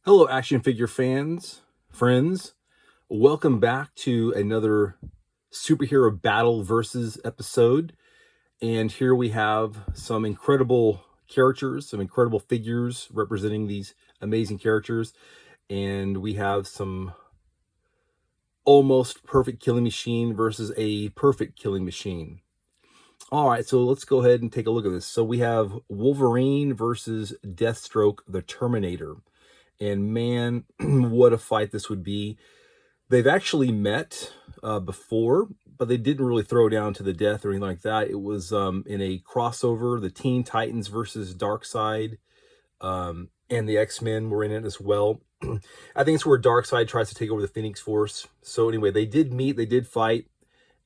Hello, action figure fans, friends. Welcome back to another superhero battle versus episode. And here we have some incredible characters, some incredible figures representing these amazing characters. And we have some almost perfect killing machine versus a perfect killing machine. All right, so let's go ahead and take a look at this. So we have Wolverine versus Deathstroke the Terminator. And man, what a fight this would be. They've actually met before, but they didn't really throw down to the death or anything like that. It was in a crossover, the Teen Titans versus Darkseid, and the X-Men were in it as well. I think it's where Darkseid tries to take over the Phoenix Force. So anyway, they did meet, they did fight,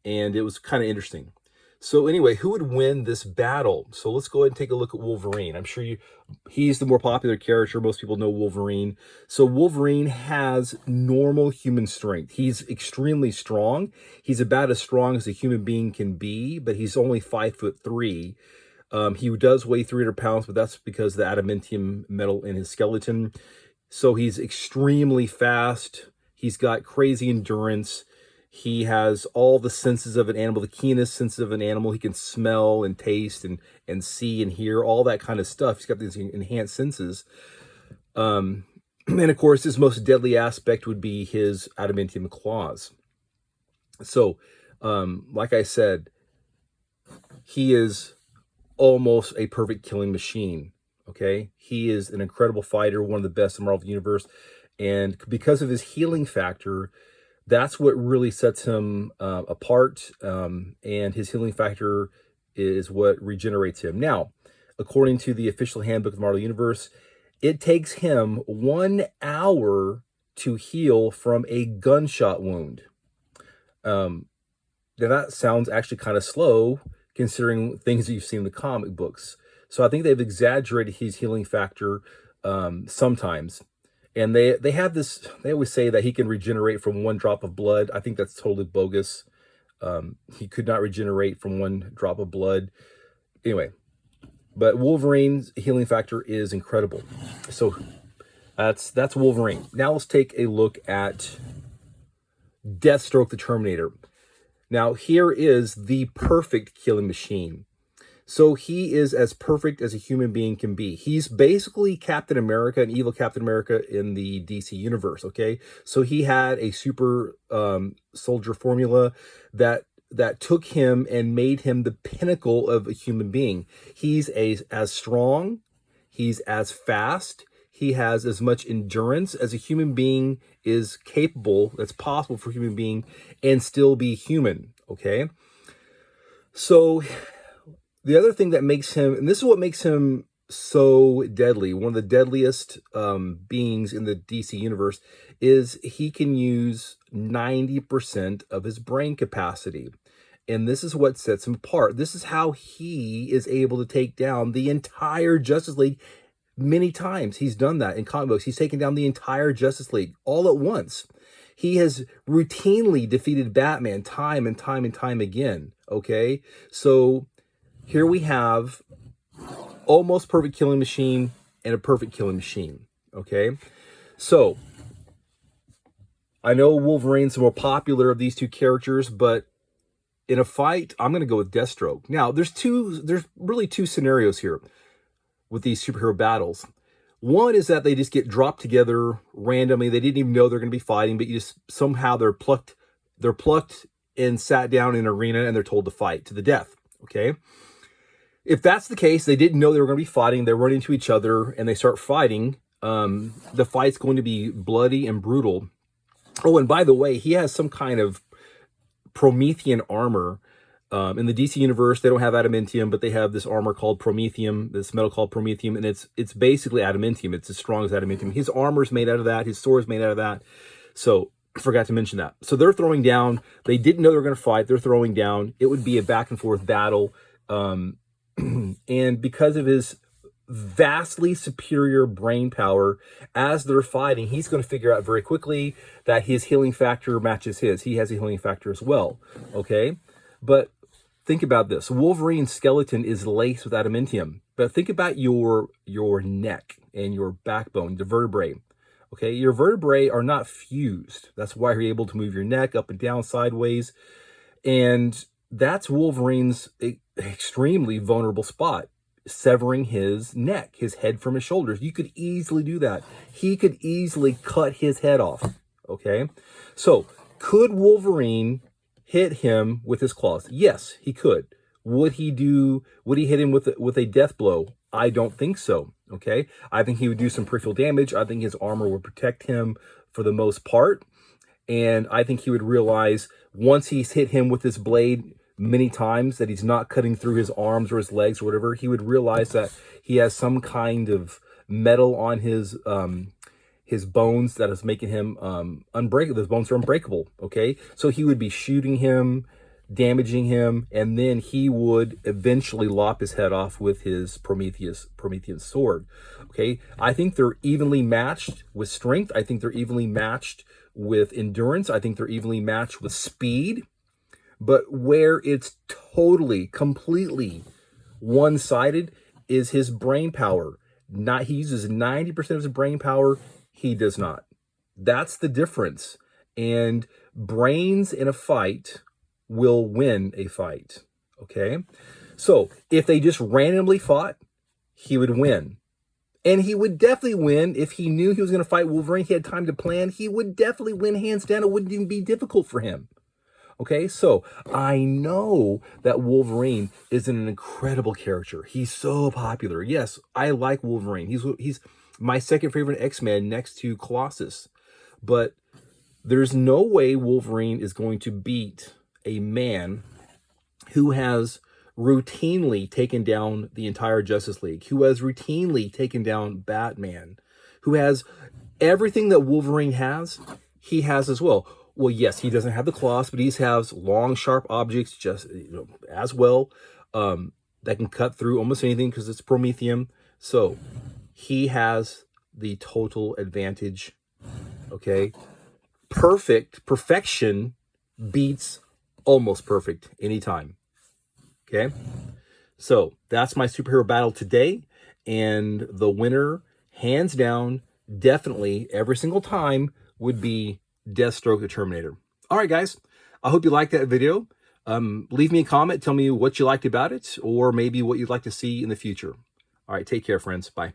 and it was kind of interesting. So anyway, who would win this battle? So let's go ahead and take a look at Wolverine. I'm sure he's the more popular character. Most people know Wolverine. So Wolverine has normal human strength. He's extremely strong. He's about as strong as a human being can be, but he's only 5'3". He does weigh 300 pounds, but that's because of the adamantium metal in his skeleton. So he's extremely fast. He's got crazy endurance. He has all the senses of an animal, the keenest senses of an animal. He can smell and taste and see and hear, all that kind of stuff. He's got these enhanced senses. And of course, his most deadly aspect would be his adamantium claws. So, like I said, he is almost a perfect killing machine, okay? He is an incredible fighter, one of the best in the Marvel Universe. And because of his healing factor, that's what really sets him apart, and his healing factor is what regenerates him. Now, according to the official handbook of the Marvel Universe, it takes him 1 hour to heal from a gunshot wound. Now, that sounds actually kind of slow, considering things that you've seen in the comic books. So I think they've exaggerated his healing factor sometimes. And they have this, they always say that he can regenerate from 1 drop of blood. I think that's totally bogus. He could not regenerate from 1 drop of blood. Anyway, but Wolverine's healing factor is incredible. So that's Wolverine. Now let's take a look at Deathstroke the Terminator. Now here is the perfect killing machine. So he is as perfect as a human being can be. He's basically Captain America, an evil Captain America in the DC universe, okay? So he had a super soldier formula that took him and made him the pinnacle of a human being. He's as strong, he's as fast, he has as much endurance as a human being is capable, that's possible for a human being, and still be human, okay? So the other thing that makes him, and this is what makes him so deadly, one of the deadliest beings in the DC universe, is he can use 90% of his brain capacity. And this is what sets him apart. This is how he is able to take down the entire Justice League many times. He's done that in comic books. He's taken down the entire Justice League all at once. He has routinely defeated Batman time and time and time again, okay? So here we have almost perfect killing machine and a perfect killing machine, okay? So I know Wolverine's the more popular of these two characters, but in a fight, I'm going to go with Deathstroke. Now, there's really two scenarios here with these superhero battles. One is that they just get dropped together randomly. They didn't even know they're going to be fighting, but you just somehow they're plucked and sat down in an arena and they're told to fight to the death, okay? If that's the case, they didn't know they were going to be fighting, they run into each other and they start fighting, the fight's going to be bloody and brutal. Oh, and by the way, he has some kind of Promethean armor. In the DC universe, they don't have adamantium, but they have this armor called Promethium, this metal called Promethium, and it's basically adamantium. It's as strong as adamantium. His armor's made out of that. His sword's made out of that. So I forgot to mention that. So they're throwing down. They didn't know they were going to fight. They're throwing down. It would be a back and forth battle. And because of his vastly superior brain power, as they're fighting, he's going to figure out very quickly that his healing factor matches his. He has a healing factor as well, okay? But think about this. Wolverine's skeleton is laced with adamantium. But think about your neck and your backbone, the vertebrae, Okay, your vertebrae are not fused. That's why you're able to move your neck up and down, sideways. And that's Wolverine's extremely vulnerable spot, severing his neck, his head from his shoulders. You could easily do that. He could easily cut his head off. Okay, so could Wolverine hit him with his claws? Yes, he could. Would he hit him with a death blow? I don't think so. Okay, I think he would do some peripheral damage. I think his armor would protect him for the most part. And I think he would realize once he's hit him with this blade many times that he's not cutting through his arms or his legs or whatever, he would realize that he has some kind of metal on his bones that is making him unbreakable. Those bones are unbreakable, okay? So he would be shooting him, damaging him, and then he would eventually lop his head off with his Promethean sword, okay? I think they're evenly matched with strength. I think they're evenly matched with endurance. I think they're evenly matched with speed. But where it's totally, completely one-sided is his brain power. He uses 90% of his brain power. He does not. That's the difference. And brains in a fight will win a fight, okay? So if they just randomly fought, he would win. And he would definitely win if he knew he was going to fight Wolverine. He had time to plan. He would definitely win hands down. It wouldn't even be difficult for him. Okay, so I know that Wolverine is an incredible character. He's so popular. Yes, I like Wolverine. He's my second favorite X-Men next to Colossus. But there's no way Wolverine is going to beat a man who has routinely taken down the entire Justice League, who has routinely taken down Batman, who has everything that Wolverine has, he has as well. Well, yes, he doesn't have the claws, but he has long, sharp objects just as well that can cut through almost anything because it's Promethean. So he has the total advantage. Okay, perfection beats almost perfect anytime. Okay, so that's my superhero battle today, and the winner, hands down, definitely every single time, would be Deathstroke the Terminator. All right, guys, I hope you liked that video. Leave me a comment. Tell me what you liked about it, or maybe what you'd like to see in the future. All right, take care, friends. Bye.